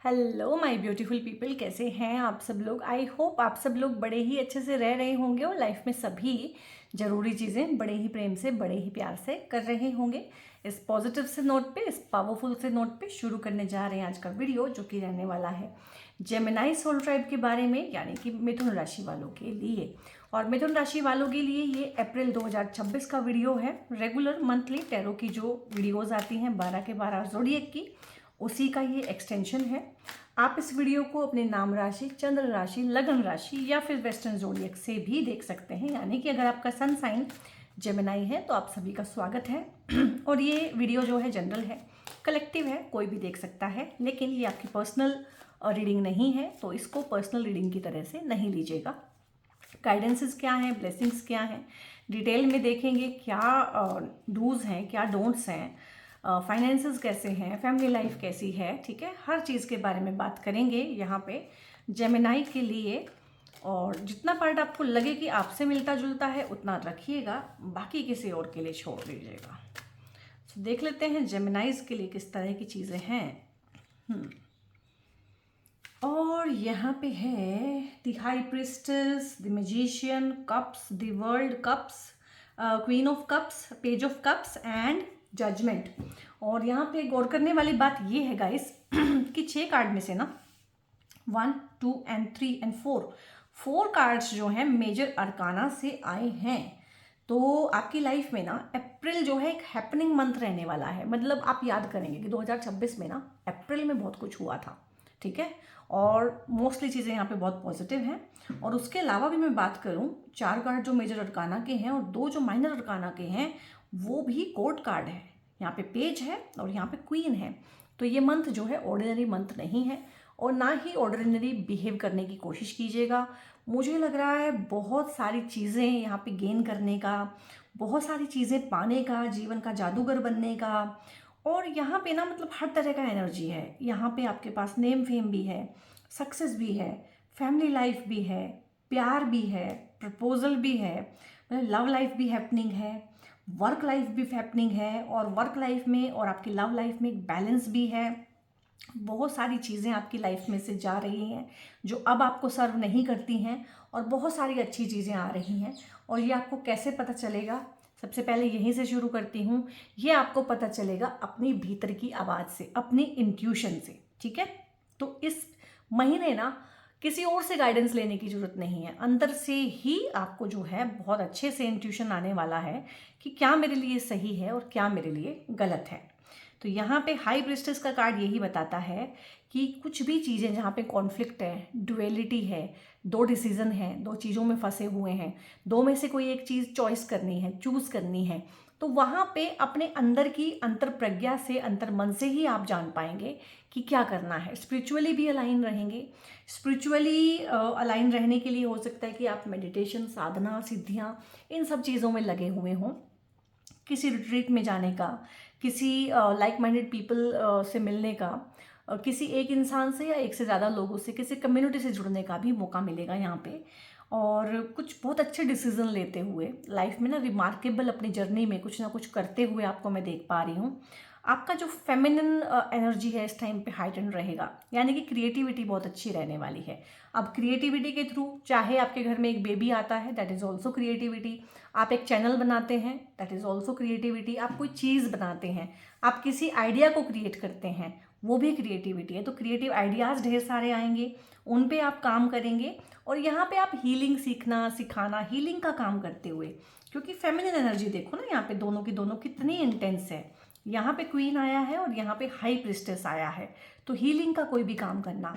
Hello my beautiful people, कैसे हैं आप सब लोग। आई होप आप सब लोग बड़े ही अच्छे से रह रहे होंगे और लाइफ में सभी ज़रूरी चीज़ें बड़े ही प्रेम से, बड़े ही प्यार से कर रहे होंगे। इस पॉजिटिव से नोट पे, इस पावरफुल से नोट पे शुरू करने जा रहे हैं आज का वीडियो, जो कि रहने वाला है जेमिनी सोल ट्राइब के बारे में, यानी कि मिथुन राशि वालों के लिए। और मिथुन राशि वालों के लिए ये अप्रैल 2026 का वीडियो है। रेगुलर मंथली टैरो की जो वीडियोज़ आती हैं 12 के 12 ज़ोडिएक की, उसी का ये एक्सटेंशन है। आप इस वीडियो को अपने नाम राशि, चंद्र राशि, लगन राशि या फिर वेस्टर्न ज़ोडिएक से भी देख सकते हैं। यानी कि अगर आपका सन साइन जेमिनी है तो आप सभी का स्वागत है। और ये वीडियो जो है जनरल है, कलेक्टिव है, कोई भी देख सकता है, लेकिन ये आपकी पर्सनल रीडिंग नहीं है, तो इसको पर्सनल रीडिंग की तरह से नहीं लीजिएगा। गाइडेंसेस क्या हैं, ब्लेसिंग्स क्या हैं, डिटेल में देखेंगे। क्या डूज हैं, क्या डोंट्स हैं, फाइनेंसेस कैसे हैं, फैमिली लाइफ कैसी है, ठीक है, हर चीज़ के बारे में बात करेंगे यहाँ पे जेमिनी के लिए। और जितना पार्ट आपको लगे कि आपसे मिलता जुलता है उतना रखिएगा, बाकी किसी और के लिए छोड़ दीजिएगा। तो देख लेते हैं जेमिनीज के लिए किस तरह की चीज़ें हैं। और यहाँ पे है the high priestess, the magician, cups, the world cups, queen of cups, page of cups and judgement. और यहाँ पे गौर करने वाली बात ये है गाइस कि 6 कार्ड में से ना 1, 2 एंड 3 एंड 4 कार्ड्स जो हैं मेजर अरकाना से आए हैं। तो आपकी लाइफ में ना अप्रैल जो है एक हैपनिंग मंथ रहने वाला है। मतलब आप याद करेंगे कि 2026 में ना अप्रैल में बहुत कुछ हुआ था, ठीक है, और मोस्टली चीज़ें यहाँ पे बहुत पॉजिटिव हैं। और उसके अलावा भी मैं बात करूँ, 4 कार्ड जो मेजर अरकाना के हैं और 2 जो माइनर अरकाना के हैं वो भी कोर्ट कार्ड है। यहाँ पे पेज है और यहाँ पे क्वीन है। तो ये मंथ जो है ऑर्डिनरी मंथ नहीं है, और ना ही ऑर्डिनरी बिहेव करने की कोशिश कीजिएगा। मुझे लग रहा है बहुत सारी चीज़ें यहाँ पे गेन करने का, बहुत सारी चीज़ें पाने का, जीवन का जादूगर बनने का। और यहाँ पे ना मतलब हर तरह का एनर्जी है। यहाँ पे आपके पास नेम फेम भी है, सक्सेस भी है, फैमिली लाइफ भी है, प्यार भी है, प्रपोजल भी है, मतलब लव लाइफ भी हैपनिंग है, वर्क लाइफ भी हैपनिंग है। और वर्क लाइफ में और आपकी लव लाइफ में एक बैलेंस भी है। बहुत सारी चीज़ें आपकी लाइफ में से जा रही हैं जो अब आपको सर्व नहीं करती हैं, और बहुत सारी अच्छी चीज़ें आ रही हैं। और ये आपको कैसे पता चलेगा, सबसे पहले यहीं से शुरू करती हूँ। ये आपको पता चलेगा अपनी भीतर की आवाज़ से, अपनी इंट्यूशन से, ठीक है। तो इस महीने ना किसी और से गाइडेंस लेने की ज़रूरत नहीं है, अंदर से ही आपको जो है बहुत अच्छे से इंट्यूशन आने वाला है कि क्या मेरे लिए सही है और क्या मेरे लिए गलत है। तो यहाँ पे हाई प्रिस्टेस का कार्ड यही बताता है कि कुछ भी चीज़ें जहाँ पे कॉन्फ्लिक्ट है, डुअलिटी है, 2 डिसीजन है, 2 चीज़ों में फंसे हुए हैं, 2 में से कोई एक चीज़ चॉइस करनी है, चूज़ करनी है, तो वहाँ पे अपने अंदर की अंतर प्रज्ञा से, अंतर मन से ही आप जान पाएंगे कि क्या करना है। स्पिरिचुअली भी अलाइन रहेंगे। स्पिरिचुअली अलाइन रहने के लिए हो सकता है कि आप मेडिटेशन, साधना, सिद्धियाँ, इन सब चीज़ों में लगे हुए हों, किसी रिट्रीट में जाने का, किसी लाइक माइंडेड पीपल से मिलने का, किसी एक इंसान से या एक से ज़्यादा लोगों से, किसी कम्युनिटी से जुड़ने का भी मौका मिलेगा यहाँ पे। और कुछ बहुत अच्छे डिसीजन लेते हुए लाइफ में ना, रिमार्केबल अपनी जर्नी में कुछ ना कुछ करते हुए आपको मैं देख पा रही हूँ। आपका जो फेमिनिन एनर्जी है इस टाइम पे हाइटन रहेगा, यानी कि क्रिएटिविटी बहुत अच्छी रहने वाली है। अब क्रिएटिविटी के थ्रू चाहे आपके घर में एक बेबी आता है, दैट इज़ ऑल्सो क्रिएटिविटी। आप एक चैनल बनाते हैं, दैट इज़ ऑल्सो क्रिएटिविटी। आप कोई चीज़ बनाते हैं, आप किसी आइडिया को क्रिएट करते हैं, वो भी क्रिएटिविटी है। तो क्रिएटिव आइडियाज़ ढेर सारे आएंगे, उन पे आप काम करेंगे। और यहाँ पे आप हीलिंग सीखना, सिखाना, हीलिंग का काम करते हुए, क्योंकि फेमिनिन एनर्जी देखो ना यहाँ पे दोनों की दोनों कितनी इंटेंस है। यहाँ पे क्वीन आया है और यहाँ पे हाई प्रिस्टेस आया है। तो हीलिंग का कोई भी काम करना,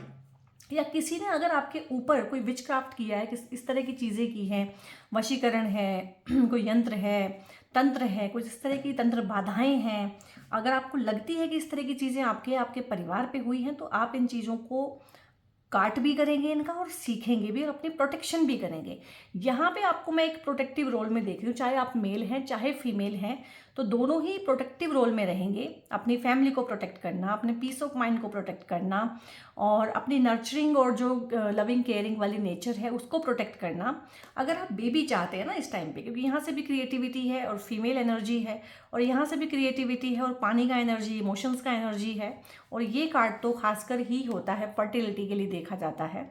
या किसी ने अगर आपके ऊपर कोई विचक्राफ्ट किया है, किस इस तरह की चीज़ें की हैं, वशीकरण है, कोई यंत्र है, तंत्र है, कुछ इस तरह की तंत्र बाधाएं हैं, अगर आपको लगती है कि इस तरह की चीज़ें आपके परिवार पे हुई हैं, तो आप इन चीज़ों को काट भी करेंगे इनका, और सीखेंगे भी, और अपनी प्रोटेक्शन भी करेंगे। यहाँ पे आपको मैं एक प्रोटेक्टिव रोल में देख रही हूँ, चाहे आप मेल हैं चाहे फीमेल हैं। तो दोनों ही प्रोटेक्टिव रोल में रहेंगे। अपनी फैमिली को प्रोटेक्ट करना, अपने पीस ऑफ माइंड को प्रोटेक्ट करना और अपनी नर्चरिंग और जो लविंग केयरिंग वाली नेचर है उसको प्रोटेक्ट करना। अगर आप बेबी चाहते हैं ना इस टाइम पे, क्योंकि यहाँ से भी क्रिएटिविटी है और फीमेल एनर्जी है और यहाँ से भी क्रिएटिविटी है और पानी का एनर्जी, इमोशंस का एनर्जी है। और ये कार्ड तो खासकर ही होता है फर्टिलिटी के लिए देखा जाता है,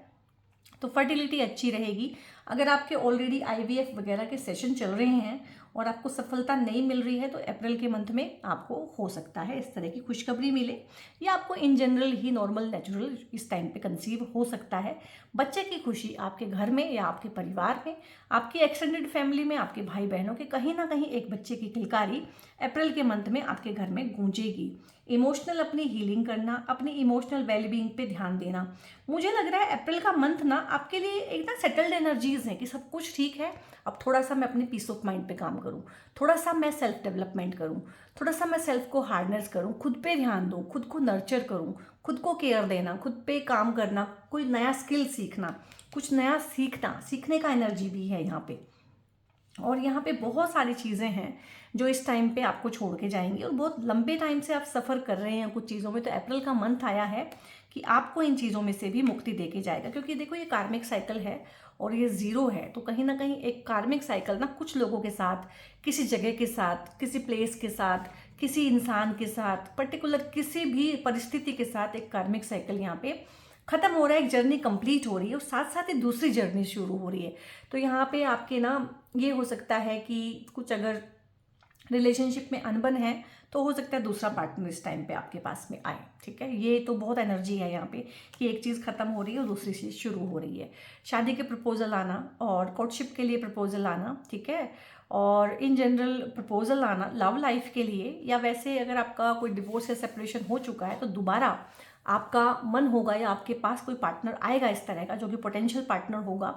तो फर्टिलिटी अच्छी रहेगी। अगर आपके ऑलरेडी आईवीएफ वगैरह के सेशन चल रहे हैं और आपको सफलता नहीं मिल रही है तो अप्रैल के मंथ में आपको हो सकता है इस तरह की खुशखबरी मिले, या आपको in general he normal natural इस टाइम पे कंसीव हो सकता है। बच्चे की खुशी आपके घर में या आपके परिवार में, आपकी एक्सटेंडेड फैमिली में, आपके भाई बहनों के कहीं ना कहीं एक बच्चे की किलकारी अप्रैल के मंथ में आपके घर में गूंजेगी। इमोशनल अपनी हीलिंग करना, अपनी इमोशनल वेलबींग पे ध्यान देना। मुझे लग रहा है अप्रैल का मंथ ना आपके लिए एक ना सेटल्ड एनर्जीज है कि सब कुछ ठीक है, अब थोड़ा सा मैं अपनी पीस ऑफ माइंड पे काम करूँ, थोड़ा सा मैं सेल्फ डेवलपमेंट करूँ, थोड़ा सा मैं सेल्फ को हार्डनेस करूँ, खुद पे ध्यान दूँ, खुद को नर्चर करूँ, खुद को केयर देना, खुद पे काम करना, कोई नया स्किल सीखना, कुछ नया सीखना, सीखने का एनर्जी भी है यहाँ पे। और यहाँ पे बहुत सारी चीज़ें हैं जो इस टाइम पे आपको छोड़ के जाएंगी और बहुत लंबे टाइम से आप सफ़र कर रहे हैं कुछ चीज़ों में, तो अप्रैल का मंथ आया है कि आपको इन चीज़ों में से भी मुक्ति दे के जाएगा। क्योंकि देखो ये कार्मिक साइकिल है और ये ज़ीरो है, तो कहीं ना कहीं एक कार्मिक साइकिल ना कुछ लोगों के साथ, किसी जगह के साथ, किसी प्लेस के साथ, किसी इंसान के साथ, पर्टिकुलर किसी भी परिस्थिति के साथ एक कार्मिक साइकिल यहाँ पे खत्म हो रहा है, एक जर्नी कंप्लीट हो रही है और साथ साथ ही दूसरी जर्नी शुरू हो रही है। तो यहाँ पे आपके ना ये हो सकता है कि कुछ अगर रिलेशनशिप में अनबन है तो हो सकता है दूसरा पार्टनर इस टाइम पे आपके पास में आए। ठीक है, ये तो बहुत एनर्जी है यहाँ पे कि एक चीज़ खत्म हो रही है और दूसरी चीज़ शुरू हो रही है। शादी के प्रपोजल आना और कोर्टशिप के लिए प्रपोजल आना, ठीक है, और इन जनरल प्रपोजल आना लव लाइफ के लिए, या वैसे अगर आपका कोई डिवोर्स या सेपरेशन हो चुका है तो दोबारा आपका मन होगा या आपके पास कोई पार्टनर आएगा इस तरह का जो कि पोटेंशियल पार्टनर होगा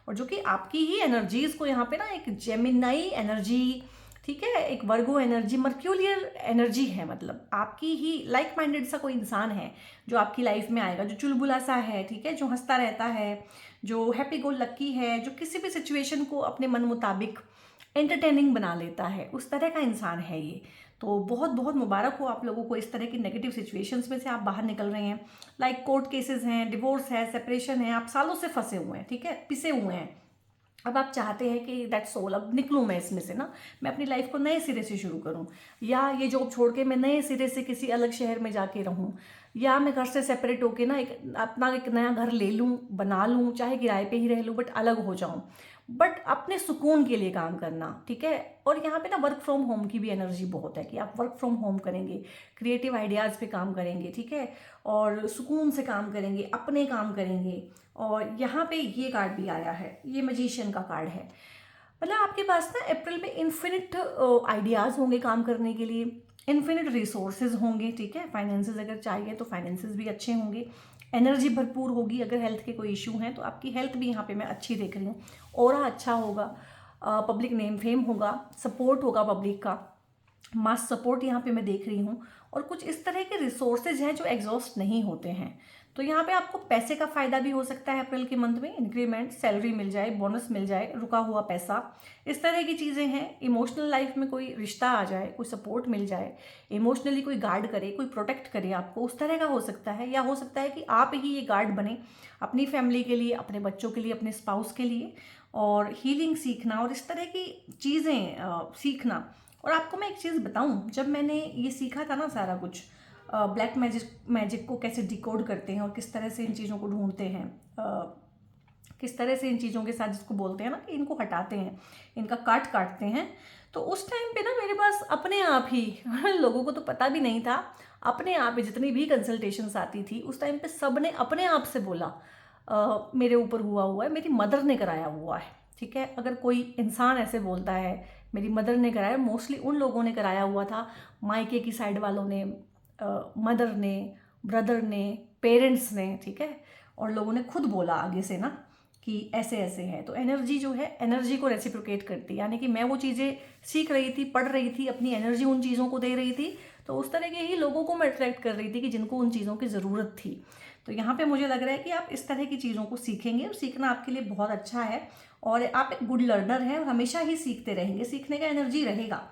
और जो कि आपकी ही एनर्जीज को यहाँ पे ना एक जेमिनाई एनर्जी, ठीक है, एक वर्गो एनर्जी, मर्क्यूलियर एनर्जी है, मतलब आपकी ही लाइक माइंडेड सा कोई इंसान है जो आपकी लाइफ में आएगा, जो चुलबुला सा है, ठीक है, जो हंसता रहता है, जो हैप्पी गो लक्की है, जो किसी भी सिचुएशन को अपने मन मुताबिक एंटरटेनिंग बना लेता है, उस तरह का इंसान है ये। तो बहुत बहुत मुबारक हो आप लोगों को, इस तरह की नेगेटिव सिचुएशंस में से आप बाहर निकल रहे हैं। लाइक कोर्ट केसेस हैं, डिवोर्स है, सेपरेशन है, आप सालों से फंसे हुए हैं, ठीक है, पिसे हुए हैं। अब आप चाहते हैं कि दैट्स ऑल, अब निकलूँ मैं इसमें से ना, मैं अपनी लाइफ को नए सिरे से शुरू करूँ, या ये जॉब छोड़ के मैं नए सिरे से किसी अलग शहर में जाके रहूँ, या मैं घर से सेपरेट होके ना एक अपना एक नया घर ले लूँ, बना लूँ, चाहे किराए पे ही रह लूँ, बट अलग हो जाऊँ, बट अपने सुकून के लिए काम करना, ठीक है। और यहाँ पे ना वर्क फ्रॉम होम की भी एनर्जी बहुत है कि आप वर्क फ्रॉम होम करेंगे, क्रिएटिव आइडियाज़ पे काम करेंगे, ठीक है, और सुकून से काम करेंगे, अपने काम करेंगे। और यहाँ पे ये कार्ड भी आया है, ये मैजिशियन का कार्ड है, मतलब आपके पास ना अप्रैल में इन्फिनिट आइडियाज़ होंगे काम करने के लिए, इन्फिनिट रिसोर्सेज होंगे, ठीक है, फाइनेंसेस अगर चाहिए तो फाइनेंसेस भी अच्छे होंगे, एनर्जी भरपूर होगी। अगर हेल्थ के कोई इशू हैं तो आपकी हेल्थ भी यहाँ पे मैं अच्छी देख रही हूँ, ऑरा अच्छा होगा, पब्लिक नेम फेम होगा, सपोर्ट होगा पब्लिक का, मास सपोर्ट यहाँ पे मैं देख रही हूँ, और कुछ इस तरह के रिसोर्सेज हैं जो एग्जॉस्ट नहीं होते हैं। तो यहाँ पे आपको पैसे का फ़ायदा भी हो सकता है अप्रैल के मंथ में, इंक्रीमेंट, सैलरी मिल जाए, बोनस मिल जाए, रुका हुआ पैसा, इस तरह की चीज़ें हैं। इमोशनल लाइफ में कोई रिश्ता आ जाए, कोई सपोर्ट मिल जाए, इमोशनली कोई गार्ड करे, कोई प्रोटेक्ट करे आपको, उस तरह का हो सकता है। या हो सकता है कि आप ही ये गार्ड बने अपनी फैमिली के लिए, अपने बच्चों के लिए, अपने स्पाउस के लिए, और हीलिंग सीखना और इस तरह की चीज़ें सीखना। और आपको मैं एक चीज़ बताऊं, जब मैंने ये सीखा था ना सारा कुछ, ब्लैक मैजिक को कैसे डिकोड करते हैं और किस तरह से इन चीज़ों को ढूंढते हैं, किस तरह से इन चीज़ों के साथ, जिसको बोलते हैं ना कि इनको हटाते हैं, इनका काटते हैं, तो उस टाइम पे ना मेरे पास अपने आप ही लोगों को तो पता भी नहीं था, अपने आप ही जितनी भी कंसल्टेशंस आती थी उस टाइम पे सब ने अपने आप से बोला मेरे ऊपर हुआ है, मेरी मदर ने कराया हुआ है, ठीक है। अगर कोई इंसान ऐसे बोलता है मेरी मदर ने कराया, मोस्टली उन लोगों ने कराया हुआ था, मायके की साइड वालों ने, मदर ने, ब्रदर ने, पेरेंट्स ने, ठीक है, और लोगों ने खुद बोला आगे से ना कि ऐसे ऐसे है। तो एनर्जी जो है, एनर्जी को रेसिप्रोकेट करती है, यानी कि मैं वो चीज़ें सीख रही थी, पढ़ रही थी, अपनी एनर्जी उन चीज़ों को दे रही थी, तो उस तरह के ही लोगों को मैं अट्रैक्ट कर रही थी कि जिनको उन चीज़ों की ज़रूरत थी। तो यहाँ पे मुझे लग रहा है कि आप इस तरह की चीज़ों को सीखेंगे और सीखना आपके लिए बहुत अच्छा है, और आप एक गुड लर्नर हैं और हमेशा ही सीखते रहेंगे, सीखने का एनर्जी रहेगा।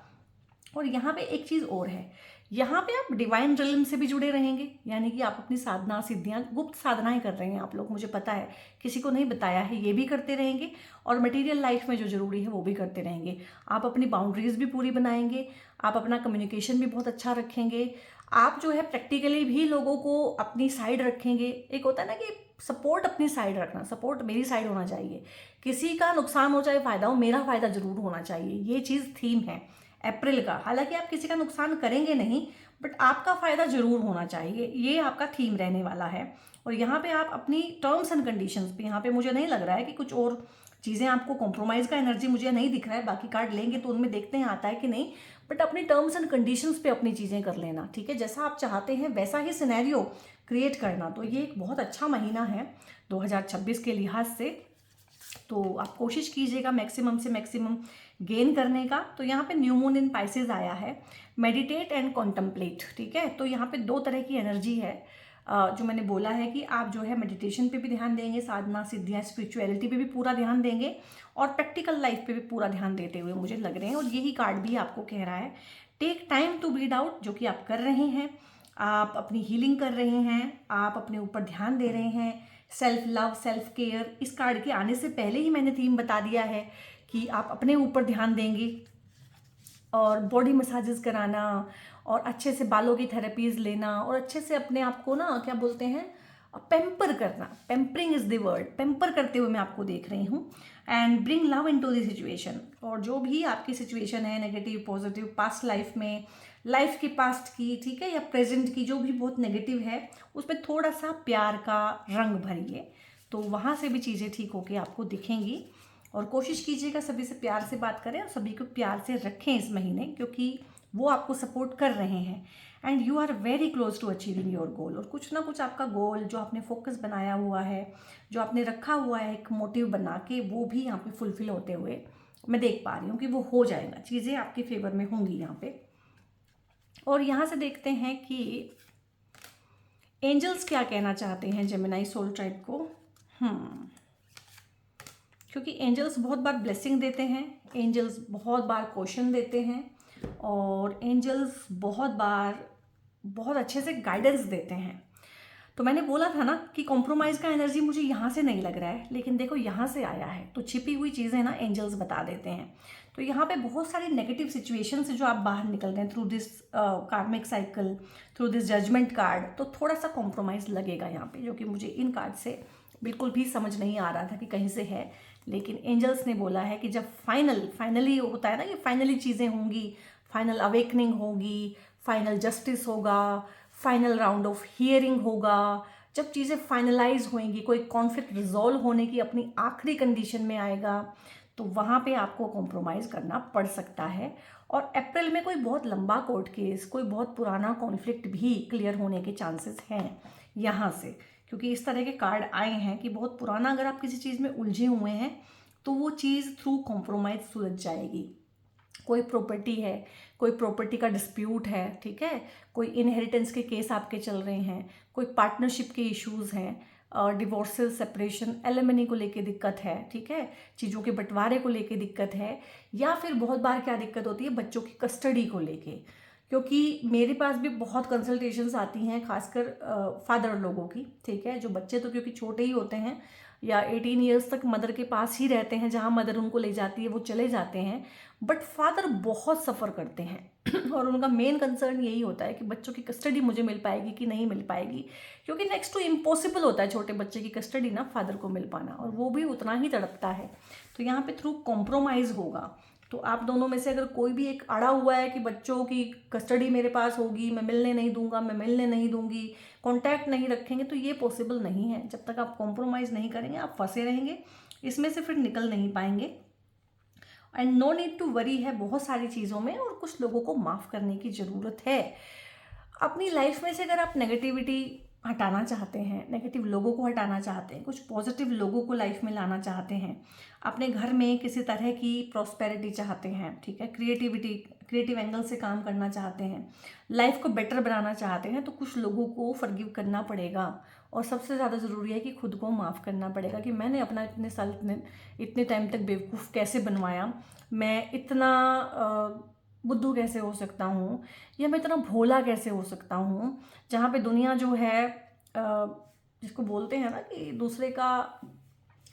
और यहाँ पे एक चीज़ और है, यहाँ पे आप डिवाइन रिलम से भी जुड़े रहेंगे, यानी कि आप अपनी साधना सिद्धियाँ, गुप्त साधनाएं कर रहे हैं आप लोग, मुझे पता है, किसी को नहीं बताया है, ये भी करते रहेंगे। और मटेरियल लाइफ में जो ज़रूरी है वो भी करते रहेंगे। आप अपनी बाउंड्रीज भी पूरी बनाएंगे, आप अपना कम्युनिकेशन भी बहुत अच्छा रखेंगे, आप जो है प्रैक्टिकली भी लोगों को अपनी साइड रखेंगे। एक होता है ना कि सपोर्ट अपनी साइड रखना, सपोर्ट मेरी साइड होना चाहिए, किसी का नुकसान हो चाहे फ़ायदा हो, मेरा फ़ायदा ज़रूर होना चाहिए। ये चीज़ थीम है अप्रैल का। हालांकि आप किसी का नुकसान करेंगे नहीं, बट आपका फ़ायदा ज़रूर होना चाहिए, ये आपका थीम रहने वाला है। और यहाँ पे आप अपनी टर्म्स एंड कंडीशंस पे, यहाँ पे मुझे नहीं लग रहा है कि कुछ और चीज़ें आपको कॉम्प्रोमाइज़ का एनर्जी मुझे नहीं दिख रहा है, बाकी कार्ड लेंगे तो उनमें देखते हैं आता है कि नहीं, बट अपनी टर्म्स एंड कंडीशंस पे अपनी चीज़ें कर लेना, ठीक है, जैसा आप चाहते हैं वैसा ही सिनेरियो क्रिएट करना। तो ये एक बहुत अच्छा महीना है 2026 के लिहाज से। तो आप कोशिश कीजिएगा मैक्सिमम से मैक्सिमम गेन करने का। तो यहाँ पे न्यू मून इन पाइसेस आया है, मेडिटेट एंड कॉन्टम्पलेट, ठीक है। तो यहाँ पे दो तरह की एनर्जी है, जो मैंने बोला है कि आप जो है मेडिटेशन पे भी ध्यान देंगे, साधना सिद्धियाँ स्पिरिचुअलिटी पे भी पूरा ध्यान देंगे, और प्रैक्टिकल लाइफ पे भी पूरा ध्यान देते हुए मुझे लग रहे हैं। और यही कार्ड भी आपको कह रहा है take time to beat out, जो कि आप कर रहे हैं, आप अपनी हीलिंग कर रहे हैं, आप अपने ऊपर ध्यान दे रहे हैं, सेल्फ लव सेल्फ केयर। इस कार्ड के आने से पहले ही मैंने थीम बता दिया है कि आप अपने ऊपर ध्यान देंगे, और बॉडी मसाजेस कराना, और अच्छे से बालों की थेरेपीज़ लेना, और अच्छे से अपने आप को ना क्या बोलते हैं, पेम्पर करना, pampering is the word, pamper करते हुए मैं आपको देख रही हूँ। And bring love into the situation. और जो भी आपकी सिचुएशन है, नेगेटिव पॉजिटिव, पास्ट लाइफ में, लाइफ की पास्ट की, ठीक है, या प्रेजेंट की जो भी बहुत नेगेटिव है, उसमें थोड़ा सा प्यार का रंग भरिए, तो वहाँ से भी चीज़ें ठीक होके आपको दिखेंगी। और कोशिश कीजिएगा सभी से प्यार से बात करें और सभी को प्यार से रखें इस महीने, क्योंकि वो आपको सपोर्ट कर रहे हैं। And you are very close to achieving your goal. और कुछ ना कुछ आपका गोल जो आपने फोकस बनाया हुआ है, जो आपने रखा हुआ है एक मोटिव बना के, वो भी यहाँ पे फुलफिल होते हुए मैं देख पा रही हूँ कि वो हो जाएगा, चीज़ें आपके फेवर में होंगी यहाँ पे। और यहाँ से देखते हैं कि एंजल्स क्या कहना चाहते हैं जेमिनी सोल ट्राइब को। क्योंकि एंजल्स बहुत बार ब्लेसिंग देते हैं, एंजल्स बहुत बार क्वेश्चन देते हैं, और एंजल्स बहुत बार बहुत अच्छे से गाइडेंस देते हैं। तो मैंने बोला था ना कि कॉम्प्रोमाइज़ का एनर्जी मुझे यहाँ से नहीं लग रहा है, लेकिन देखो यहाँ से आया है, तो छिपी हुई चीज़ें ना एंजल्स बता देते हैं। तो यहाँ पे बहुत सारी नेगेटिव सिचुएशन से जो आप बाहर निकल रहे हैं through this karmic cycle, through this judgement card, तो थोड़ा सा कॉम्प्रोमाइज़ लगेगा यहाँ पे, जो कि मुझे इन कार्ड से बिल्कुल भी समझ नहीं आ रहा था कि कहीं से है। लेकिन एंजल्स ने बोला है कि जब फाइनली होता है ना कि फाइनली चीज़ें होंगी, फाइनल अवेकनिंग होगी, फाइनल जस्टिस होगा, फाइनल राउंड ऑफ हियरिंग होगा, जब चीज़ें फाइनलाइज होंगी, कोई कॉन्फ्लिक्ट रिजॉल्व होने की अपनी आखिरी कंडीशन में आएगा, तो वहाँ पे आपको कॉम्प्रोमाइज़ करना पड़ सकता है। और अप्रैल में कोई बहुत लंबा कोर्ट केस, कोई बहुत पुराना कॉन्फ्लिक्ट भी क्लियर होने के चांसेस हैं यहाँ से, क्योंकि इस तरह के कार्ड आए हैं कि बहुत पुराना अगर आप किसी चीज़ में उलझे हुए हैं तो वो चीज़ थ्रू कॉम्प्रोमाइज़ सुलझ जाएगी। कोई प्रॉपर्टी है, कोई प्रॉपर्टी का डिस्प्यूट है, ठीक है, कोई इनहेरिटेंस के केस आपके चल रहे हैं, कोई पार्टनरशिप के इश्यूज़ हैं, डिवोर्सल सेपरेशन एलिमनी को लेके दिक्कत है, ठीक है, चीज़ों के बंटवारे को लेके दिक्कत है, या फिर बहुत बार क्या दिक्कत होती है बच्चों की कस्टडी को लेके। क्योंकि मेरे पास भी बहुत कंसल्टेशंस आती हैं खासकर फादर लोगों की, ठीक है, जो बच्चे तो क्योंकि छोटे ही होते हैं या 18 ईयर्स तक मदर के पास ही रहते हैं, जहाँ मदर उनको ले जाती है वो चले जाते हैं, बट फादर बहुत सफ़र करते हैं और उनका मेन कंसर्न यही होता है कि बच्चों की कस्टडी मुझे मिल पाएगी कि नहीं मिल पाएगी, क्योंकि नेक्स्ट टू इम्पॉसिबल होता है छोटे बच्चे की कस्टडी ना फादर को मिल पाना, और वो भी उतना ही तड़पता है। तो यहाँ पे थ्रू कॉम्प्रोमाइज़ होगा। तो आप दोनों में से अगर कोई भी एक अड़ा हुआ है कि बच्चों की कस्टडी मेरे पास होगी, मैं मिलने नहीं दूंगा, मैं मिलने नहीं दूंगी, कांटेक्ट नहीं रखेंगे, तो ये पॉसिबल नहीं है। जब तक आप कॉम्प्रोमाइज़ नहीं करेंगे आप फंसे रहेंगे, इसमें से फिर निकल नहीं पाएंगे। And no need to worry है बहुत सारी चीज़ों में, और कुछ लोगों को माफ़ करने की ज़रूरत है। अपनी लाइफ में से अगर आप नेगेटिविटी हटाना चाहते हैं, नेगेटिव लोगों को हटाना चाहते हैं, कुछ पॉजिटिव लोगों को लाइफ में लाना चाहते हैं, अपने घर में किसी तरह की प्रॉस्पेरिटी चाहते हैं, ठीक है, क्रिएटिव एंगल से काम करना चाहते हैं, लाइफ को बेटर बनाना चाहते हैं, तो कुछ लोगों को फॉरगिव करना पड़ेगा। और सबसे ज़्यादा ज़रूरी है कि खुद को माफ़ करना पड़ेगा कि मैंने अपना इतने साल इतने टाइम तक बेवकूफ़ कैसे बनवाया, मैं इतना बुद्धू कैसे हो सकता हूँ, या मैं इतना भोला कैसे हो सकता हूँ, जहाँ पे दुनिया जो है जिसको बोलते हैं ना कि दूसरे का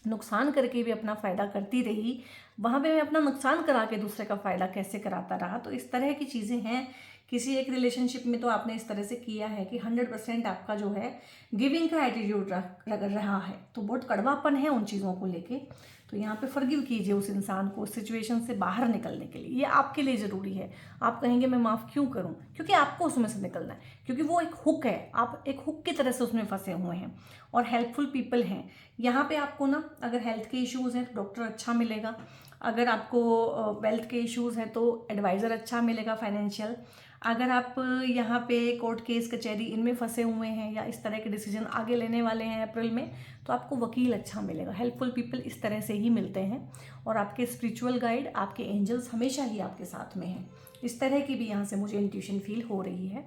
नुकसान करके भी अपना फ़ायदा करती रही, वहाँ पे मैं अपना नुकसान करा के दूसरे का फ़ायदा कैसे कराता रहा। तो इस तरह की चीज़ें हैं। किसी एक रिलेशनशिप में तो आपने इस तरह से किया है कि 100% आपका जो है गिविंग का एटीट्यूड लग रहा है, तो बहुत कड़वापन है उन चीज़ों को लेके। तो यहाँ पे फॉरगिव कीजिए उस इंसान को, उस सिचुएशन से बाहर निकलने के लिए। ये आपके लिए ज़रूरी है। आप कहेंगे मैं माफ़ क्यों करूँ, क्योंकि आपको उसमें से निकलना है, क्योंकि वो एक हुक है, आप एक हुक की तरह से उसमें फंसे हुए हैं और हेल्पफुल पीपल हैं। यहाँ पे आपको ना अगर हेल्थ के इश्यूज़ हैं तो डॉक्टर अच्छा मिलेगा, अगर आपको वेल्थ के इश्यूज़ हैं तो एडवाइज़र अच्छा मिलेगा फाइनेंशियल। अगर आप यहाँ पे कोर्ट केस कचहरी इनमें फंसे हुए हैं या इस तरह के डिसीजन आगे लेने वाले हैं अप्रैल में, तो आपको वकील अच्छा मिलेगा। हेल्पफुल पीपल इस तरह से ही मिलते हैं और आपके स्पिरिचुअल गाइड, आपके एंजल्स हमेशा ही आपके साथ में हैं। इस तरह की भी यहाँ से मुझे इंट्यूशन फील हो रही है।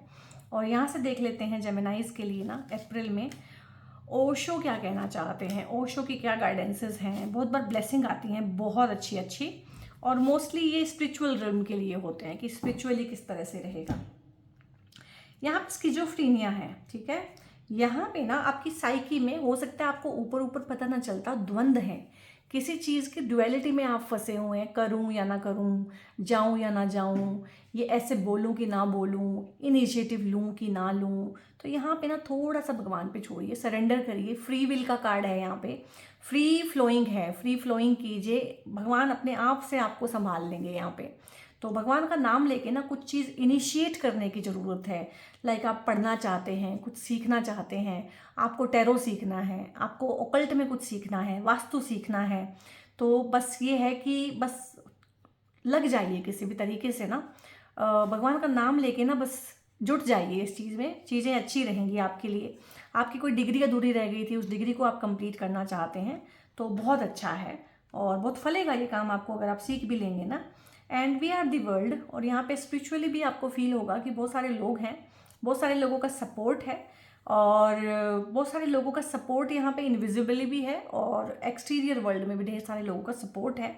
और यहाँ से देख लेते हैं जेमिनाइज के लिए ना अप्रैल में ओशो क्या कहना चाहते हैं, ओशो की क्या गाइडेंसेस हैं। बहुत बार ब्लेसिंग आती हैं बहुत अच्छी अच्छी, और मोस्टली ये स्पिरिचुअल रिल्म के लिए होते हैं कि स्पिरिचुअली किस तरह से रहेगा। यहाँ पे स्किजोफ्रीनिया है, ठीक है। यहाँ पे ना आपकी साइकी में हो सकता है आपको ऊपर ऊपर पता ना चलता, द्वंद है, किसी चीज़ की ड्युअलिटी में आप फंसे हुए हैं, करूँ या ना करूँ, जाऊँ या ना जाऊँ, ये ऐसे बोलूँ कि ना बोलूँ, इनिशिएटिव लूँ कि ना लूँ। तो यहाँ पे ना थोड़ा सा भगवान पे छोड़िए, सरेंडर करिए। फ्री विल का कार्ड है यहाँ पे, फ्री फ्लोइंग है, फ्री फ्लोइंग कीजिए, भगवान अपने आप से आपको संभाल लेंगे यहाँ पे। तो भगवान का नाम लेके ना कुछ चीज़ इनिशिएट करने की ज़रूरत है। लाइक आप पढ़ना चाहते हैं, कुछ सीखना चाहते हैं, आपको टैरो सीखना है, आपको ओकल्ट में कुछ सीखना है, वास्तु सीखना है, तो बस ये है कि बस लग जाइए किसी भी तरीके से ना, भगवान का नाम लेके ना बस जुट जाइए इस चीज़ में, चीज़ें अच्छी रहेंगी आपके लिए। आपकी कोई डिग्री अधूरी रह गई थी, उस डिग्री को आप कंप्लीट करना चाहते हैं तो बहुत अच्छा है और बहुत फलेगा ये काम आपको अगर आप सीख भी लेंगे ना। And we are the world, और यहाँ पे स्पिरिचुअली भी आपको फील होगा कि बहुत सारे लोग हैं, बहुत सारे लोगों का सपोर्ट है, और बहुत सारे लोगों का सपोर्ट यहाँ पे इनविजिबली भी है और एक्सटीरियर वर्ल्ड में भी ढेर सारे लोगों का सपोर्ट है।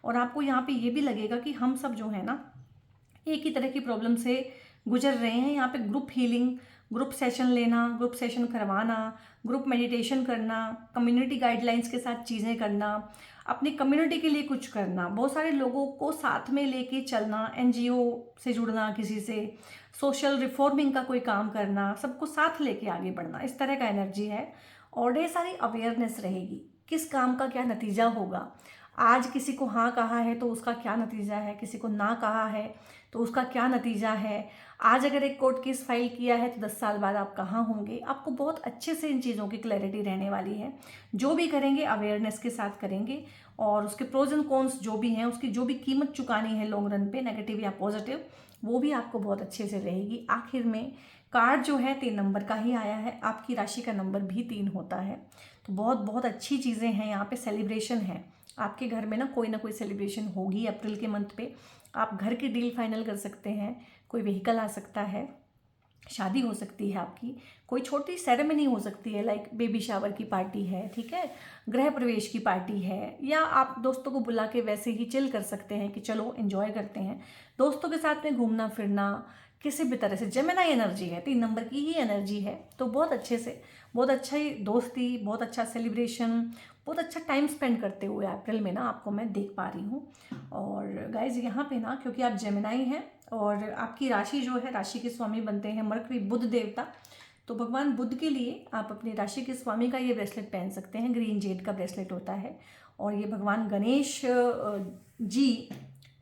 और आपको यहाँ पे ये भी लगेगा कि हम सब जो है ना एक ही तरह की प्रॉब्लम से गुजर रहे हैं। यहाँ पे ग्रुप हीलिंग, ग्रुप सेशन लेना, ग्रुप सेशन करवाना, ग्रुप मेडिटेशन करना, कम्युनिटी गाइडलाइंस के साथ चीज़ें करना, अपनी कम्युनिटी के लिए कुछ करना, बहुत सारे लोगों को साथ में लेके चलना, एनजीओ से जुड़ना, किसी से सोशल रिफॉर्मिंग का कोई काम करना, सबको साथ लेके आगे बढ़ना, इस तरह का एनर्जी है। और ढेर सारी अवेयरनेस रहेगी, किस काम का क्या नतीजा होगा। आज किसी को हाँ कहा है तो उसका क्या नतीजा है, किसी को ना कहा है तो उसका क्या नतीजा है। आज अगर एक कोर्ट केस फाइल किया है तो 10 साल बाद आप कहाँ होंगे। आपको बहुत अच्छे से इन चीज़ों की क्लैरिटी रहने वाली है। जो भी करेंगे अवेयरनेस के साथ करेंगे, और उसके प्रोज एंड कॉन्स जो भी हैं, उसकी जो भी कीमत चुकानी है लॉन्ग रन पे, नेगेटिव या पॉजिटिव, वो भी आपको बहुत अच्छे से रहेगी। आखिर में कार्ड जो है 3 नंबर का ही आया है, आपकी राशि का नंबर भी 3 होता है। तो बहुत बहुत अच्छी चीज़ें हैं यहाँ पे। सेलिब्रेशन है आपके घर में ना कोई सेलिब्रेशन होगी अप्रैल के मंथ पे। आप घर की डील फाइनल कर सकते हैं, कोई व्हीकल आ सकता है, शादी हो सकती है आपकी, कोई छोटी सेरेमनी हो सकती है, लाइक बेबी शावर की पार्टी है, ठीक है, गृह प्रवेश की पार्टी है, या आप दोस्तों को बुला के वैसे ही चिल कर सकते हैं कि चलो एंजॉय करते हैं। दोस्तों के साथ में घूमना फिरना किसी भी तरह से, जेमिनी एनर्जी है, 3 नंबर की ही एनर्जी है, तो बहुत अच्छे से, बहुत अच्छा ही दोस्ती, बहुत अच्छा सेलिब्रेशन, बहुत अच्छा टाइम स्पेंड करते हुए अप्रैल में ना आपको मैं देख पा रही हूँ। और गाइज यहाँ पे ना क्योंकि आप जेमिनी हैं और आपकी राशि जो है, राशि के स्वामी बनते हैं मरकरी, बुध देवता, तो भगवान बुध के लिए आप अपनी राशि के स्वामी का ये ब्रेसलेट पहन सकते हैं। ग्रीन जेड का ब्रेसलेट होता है, और ये भगवान गणेश जी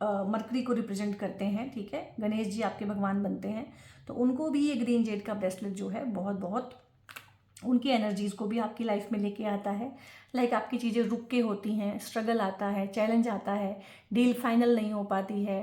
मरकरी को रिप्रेजेंट करते हैं, ठीक है। गणेश जी आपके भगवान बनते हैं, तो उनको भी ये ग्रीन जेड का ब्रेसलेट जो है बहुत बहुत उनकी एनर्जीज़ को भी आपकी लाइफ में लेके आता है। लाइक आपकी चीज़ें रुक के होती हैं, स्ट्रगल आता है, चैलेंज आता है, डील फाइनल नहीं हो पाती है।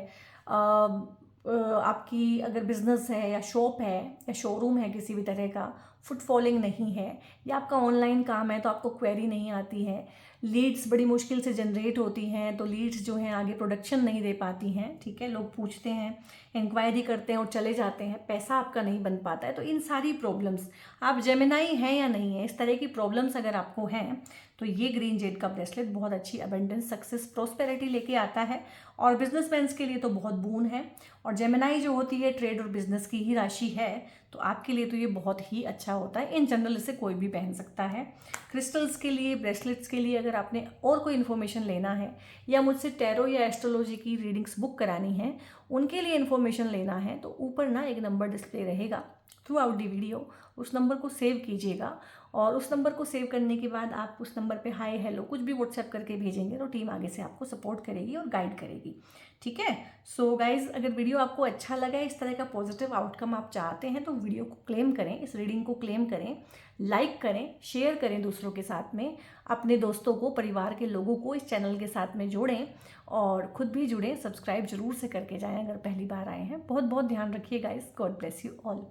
आपकी अगर बिजनेस है या शॉप है या शोरूम है किसी भी तरह का, फुटफॉलिंग नहीं है, या आपका ऑनलाइन काम है तो आपको क्वेरी नहीं आती है, लीड्स बड़ी मुश्किल से जनरेट होती हैं, तो लीड्स जो हैं आगे प्रोडक्शन नहीं दे पाती हैं, ठीक है, लोग पूछते हैं, इंक्वायरी करते हैं और चले जाते हैं, पैसा आपका नहीं बन पाता है। तो इन सारी प्रॉब्लम्स, आप जेमिनी हैं या नहीं है, इस तरह की प्रॉब्लम्स अगर आपको हैं तो ये ग्रीन जेड का ब्रेसलेट बहुत अच्छी अबेंडेंस, सक्सेस, प्रोस्पेरिटी लेके आता है और बिजनेसमैन के लिए तो बहुत बून है। और जेमिनाई जो होती है ट्रेड और बिजनेस की ही राशि है, तो आपके लिए तो ये बहुत ही अच्छा होता है। इन जनरल इसे कोई भी पहन सकता है। क्रिस्टल्स के लिए, ब्रेसलेट्स के लिए अगर आपने और कोई इन्फॉर्मेशन लेना है या मुझसे टैरो या एस्ट्रोलॉजी की रीडिंग्स बुक करानी है, उनके लिए इन्फॉर्मेशन लेना है, तो ऊपर ना एक नंबर डिस्प्ले रहेगा थ्रू आउट दी वीडियो, उस नंबर को सेव कीजिएगा। और उस नंबर को सेव करने के बाद आप उस नंबर पे हाय हेलो कुछ भी व्हाट्सएप करके भेजेंगे तो टीम आगे से आपको सपोर्ट करेगी और गाइड करेगी। ठीक है। सो गाइज, अगर वीडियो आपको अच्छा लगा, इस तरह का पॉजिटिव आउटकम आप चाहते हैं, तो वीडियो को क्लेम करें, इस रीडिंग को क्लेम करें, लाइक करें, शेयर करें दूसरों के साथ में, अपने दोस्तों को, परिवार के लोगों को इस चैनल के साथ में जोड़ें और खुद भी जुड़ें। सब्सक्राइब जरूर से करके जाएं अगर पहली बार आए हैं। बहुत बहुत ध्यान रखिए guys. God bless you all.